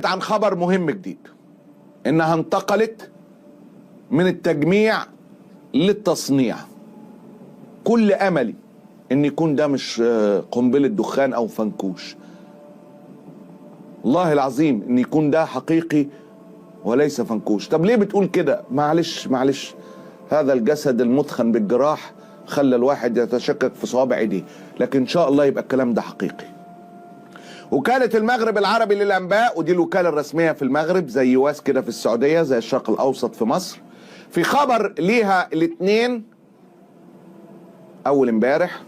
اعلنت عن خبر مهم جديد، انها انتقلت من التجميع للتصنيع. كل املي ان يكون ده مش قنبله دخان او فنكوش، والله العظيم ان يكون ده حقيقي وليس فنكوش. طب ليه بتقول كده؟ معلش هذا الجسد المثخن بالجراح خلى الواحد يتشكك في صوابع ايديه، لكن ان شاء الله يبقى الكلام ده حقيقي. وكالة المغرب العربي للأنباء، ودي الوكالة الرسمية في المغرب زي يواس كده في السعودية، زي الشرق الأوسط في مصر، في خبر ليها الاثنين أول امبارح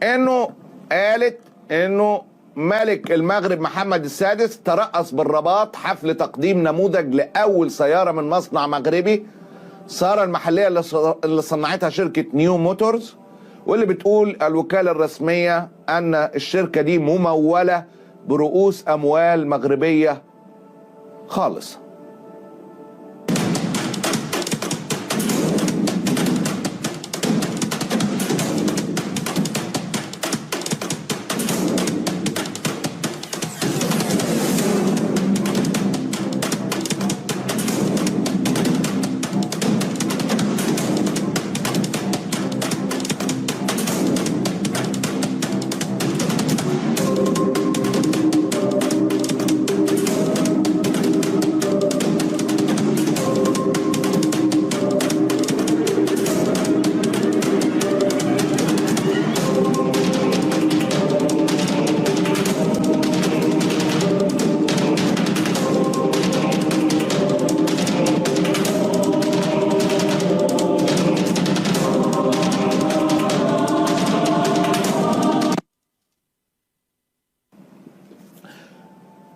إنه قالت إنه ملك المغرب محمد السادس ترأس بالرباط حفل تقديم نموذج لأول سيارة من مصنع مغربي، السيارة المحلية اللي صنعتها شركة نيو موتورز، واللي بتقول الوكالة الرسمية أن الشركة دي ممولة برؤوس أموال مغربية خالص.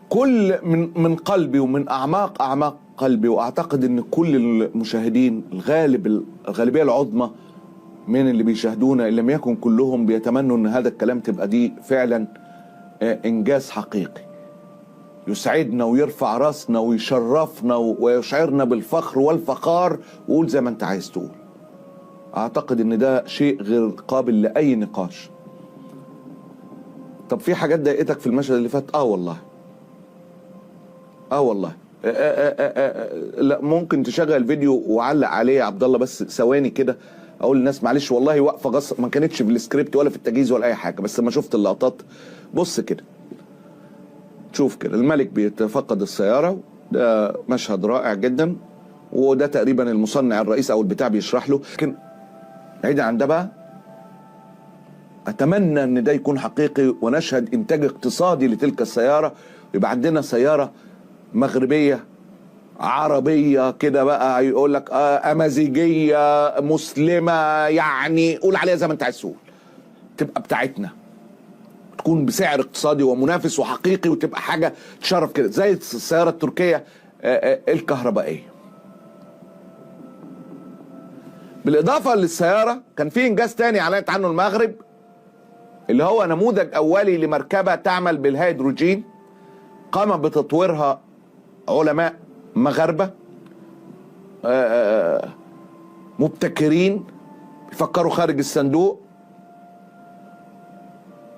كل من قلبي ومن اعماق قلبي، واعتقد ان كل المشاهدين الغالبيه العظمى من اللي بيشاهدونا ان لم يكن كلهم بيتمنوا ان هذا الكلام تبقى دي فعلا انجاز حقيقي يسعدنا ويرفع راسنا ويشرفنا ويشعرنا بالفخر والفخار، وقول زي ما انت عايز تقول. اعتقد ان ده شيء غير قابل لاي نقاش. طب في حاجات ضايقتك في المشهد اللي فات؟ والله والله لا ممكن تشغل الفيديو وعلق عليه يا عبد الله بس ثواني كده، اقول للناس معلش والله واقفه غصب، ما كانتش في السكريبت ولا في التجهيز ولا اي حاجه، بس لما شفت اللقطات بص كده، شوف كده الملك بيتفقد السياره، ده مشهد رائع جدا، وده تقريبا المصنع الرئيس او البتاع بيشرح له. لكن بعيدا عن ده بقى، اتمنى ان ده يكون حقيقي ونشهد انتاج اقتصادي لتلك السياره، يبقى عندنا سياره مغربيه عربيه كده بقى، يقول لك امازيغيه مسلمه، يعني قول عليها زي ما انت عايز تقول، تبقى بتاعتنا، تكون بسعر اقتصادي ومنافس وحقيقي، وتبقى حاجه تشرف كده زي السياره التركيه الكهربائيه. بالاضافه للسياره كان في انجاز تاني اعلنت عنه المغرب، اللي هو نموذج اولي لمركبه تعمل بالهيدروجين، قام بتطويرها علماء مغاربه مبتكرين بيفكروا خارج الصندوق.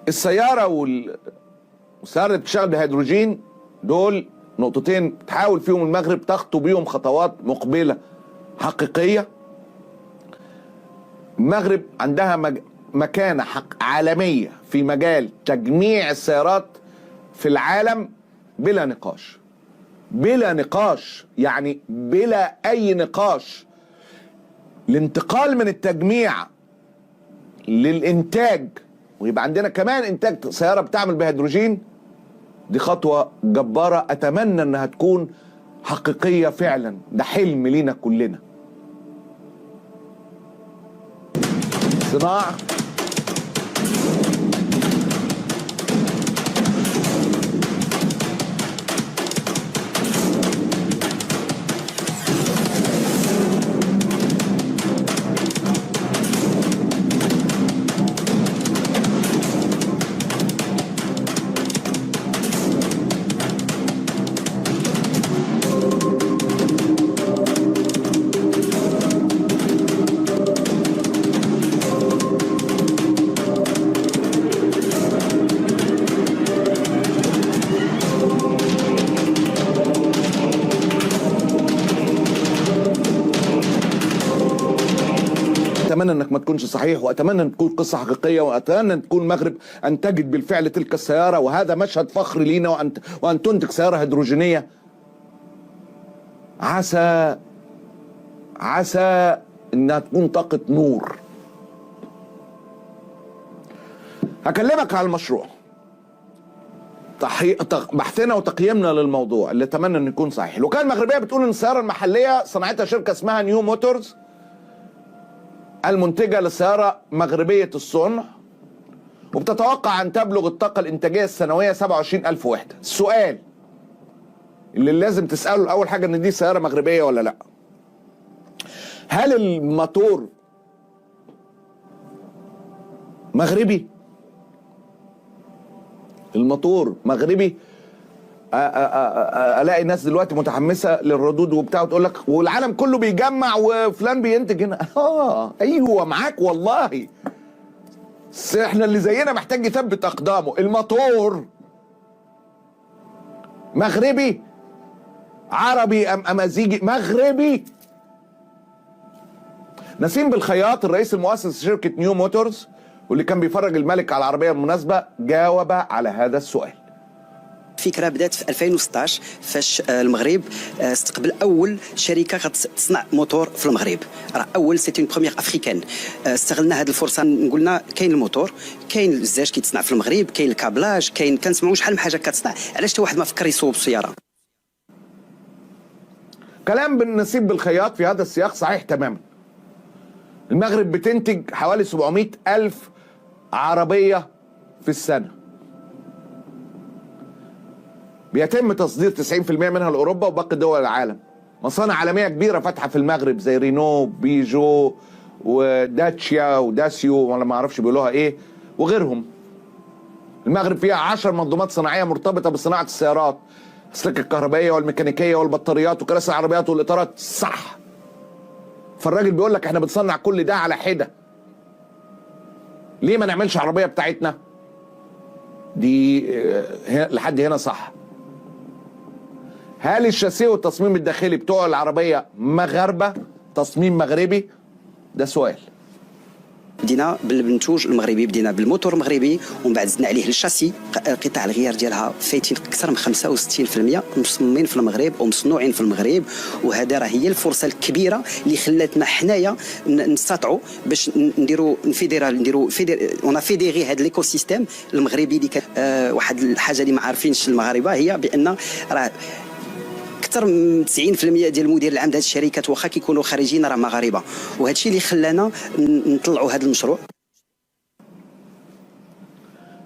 السياره والسياره اللي بتشتغل بالهيدروجين دول نقطتين تحاول فيهم المغرب تخطو بيهم خطوات مقبله حقيقيه. المغرب عندها مكانه عالميه في مجال تجميع السيارات في العالم بلا نقاش، بلا نقاش، يعني بلا اي نقاش. الانتقال من التجميع للانتاج، ويبقى عندنا كمان انتاج سياره بتعمل بهيدروجين، دي خطوه جباره اتمنى انها تكون حقيقيه فعلا، ده حلم لينا كلنا. صناعه واتمنى انك ما تكونش صحيح، واتمنى ان تكون قصه حقيقيه، واتمنى ان تكون المغرب انتجت بالفعل تلك السياره، وهذا مشهد فخر لينا، وان تنتج سياره هيدروجينيه. عسى انها تكون طاقه نور. هكلمك على المشروع، بحثنا وتقييمنا للموضوع اللي اتمنى انه يكون صحيح. الوكاله المغربيه بتقول ان السياره المحليه صنعتها شركه اسمها نيو موتورز، المنتجه للسياره مغربيه الصنع، وبتتوقع ان تبلغ الطاقه الانتاجيه السنويه 27,000 وحده. السؤال اللي لازم تساله اول حاجه، ان دي سياره مغربيه ولا لا؟ هل الموتور مغربي؟ الموتور مغربي؟ الاقي ناس دلوقتي متحمسه للردود وبتاع، وتقول لك والعالم كله بيجمع وفلان بينتج هنا. ايوه معاك والله، بس احنا اللي زينا محتاج يثبت اقدامه. الموتور مغربي؟ عربي ام امازيغي؟ مغربي. نسيم بالخياط الرئيس المؤسس لشركه نيو موتورز، واللي كان بيفرج الملك على العربيه بالمناسبه، جاوب على هذا السؤال. الفكره بدات في 2016 فاش المغرب استقبل اول شركه غتصنع موتور في المغرب. راه اول سيتي اون بروميير افريكان. استغلنا هذه الفرصه، قلنا كاين الموتور، كاين الزاج كيتصنع في المغرب، كاين الكابلاج، كنسمعوا شحال من حاجه كتصنع، علاش حتى واحد ما فكر يصوب السياره؟ كلام بن نسيب بالخياط في هذا السياق صحيح تماما. المغرب بتنتج حوالي 700,000 عربيه في السنه، بيتم تصدير 90% منها لاوروبا وباقي دول العالم. مصانع عالميه كبيره فاتحه في المغرب زي رينو، بيجو، وداتشيا وداسيو، ولا ما اعرفش بيقولوها ايه، وغيرهم. المغرب فيها 10 منظومات صناعيه مرتبطه بصناعه السيارات، الاسلاك الكهربائيه والميكانيكيه والبطاريات وكراسي العربيات والاطارات. صح. فالراجل بيقول لك احنا بنصنع كل ده على حده، ليه ما نعملش عربيه بتاعتنا؟ دي لحد هنا صح. هل الشاسيه والتصميم الداخلي بتوع العربيه مغاربه، تصميم مغربي؟ ده سؤال. بدينا بالمنتوج المغربي، بدينا بالموتور المغربي، ومن بعد زدنا عليه الشاسي. قطع الغيار ديالها فايتين اكثر من 65% مصممين في المغرب ومصنوعين في المغرب. وهذا راه هي الفرصه الكبيره اللي خلاتنا حنايا نستطيعوا باش نديروا اون فيديري هذا ليكو سيستيم المغربي. اللي واحد الحاجه اللي ما عارفينش المغاربه هي بان راه اكثر من 90% ديال المدير العام ديال الشركات واخا كيكونوا خارجين راه مغاربه، وهذا الشيء اللي خلانا نطلعوا هذا المشروع.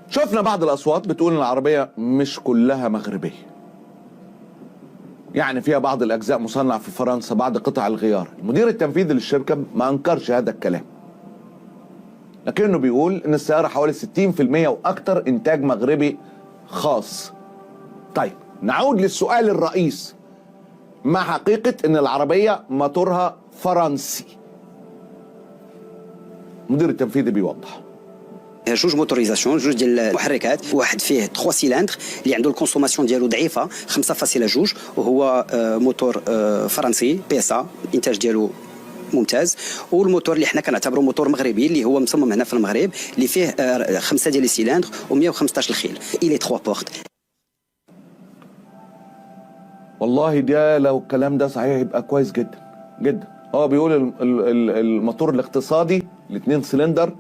شفنا بعض الاصوات بتقول ان العربيه مش كلها مغربيه، يعني فيها بعض الاجزاء مصنع في فرنسا، بعض قطع الغيار. المدير التنفيذي للشركه ما انكرش هذا الكلام، لكنه بيقول ان السياره حوالي 60% واكثر انتاج مغربي خاص. طيب نعود للسؤال الرئيس، ما حقيقة ان العربية موتورها فرنسي؟ المدير التنفيذي بيوضح. جوج موتوريزاسيون، جوج ديال المحركات، واحد فيه 3 سيلندر اللي عنده الكونسوماسيون ديالو ضعيفه 5.2، وهو موتور فرنسي بيسا، الانتاج ديالو ممتاز. والموتور اللي حنا كنعتبره موتور مغربي اللي هو مصمم هنا في المغرب، اللي فيه 5 ديال السيلندر و115 الخيل، الي 3 بورت. والله ده لو الكلام ده صحيح يبقى كويس جدا جدا. هو بيقول الموتور الاقتصادي ال2 سلندر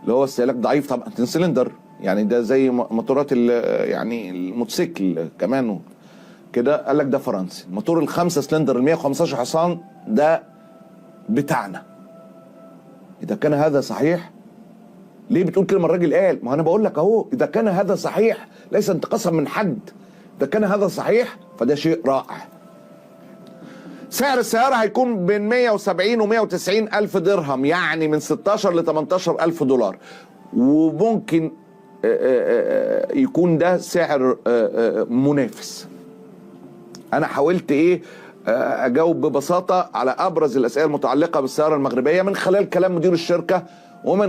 اللي هو استهلاك ضعيف، طبعا 2 سلندر يعني ده زي موتورات يعني الموتوسيكل كمان كده، قال لك ده فرنسي. الموتور ال5 سلندر ال 115 حصان ده بتاعنا. اذا كان هذا صحيح، ليه بتقول كده؟ ما الراجل قال. ما انا بقول لك اهو، اذا كان هذا صحيح ليس انتقاصا من حد، إذا كان هذا صحيح فده شيء رائع. سعر السيارة هيكون بين 170 و 190 ألف درهم، يعني من 16 ل 18 ألف دولار، وممكن يكون ده سعر منافس. أنا حاولت أجاوب ببساطة على أبرز الأسئلة المتعلقة بالسيارة المغربية من خلال كلام مدير الشركة ومن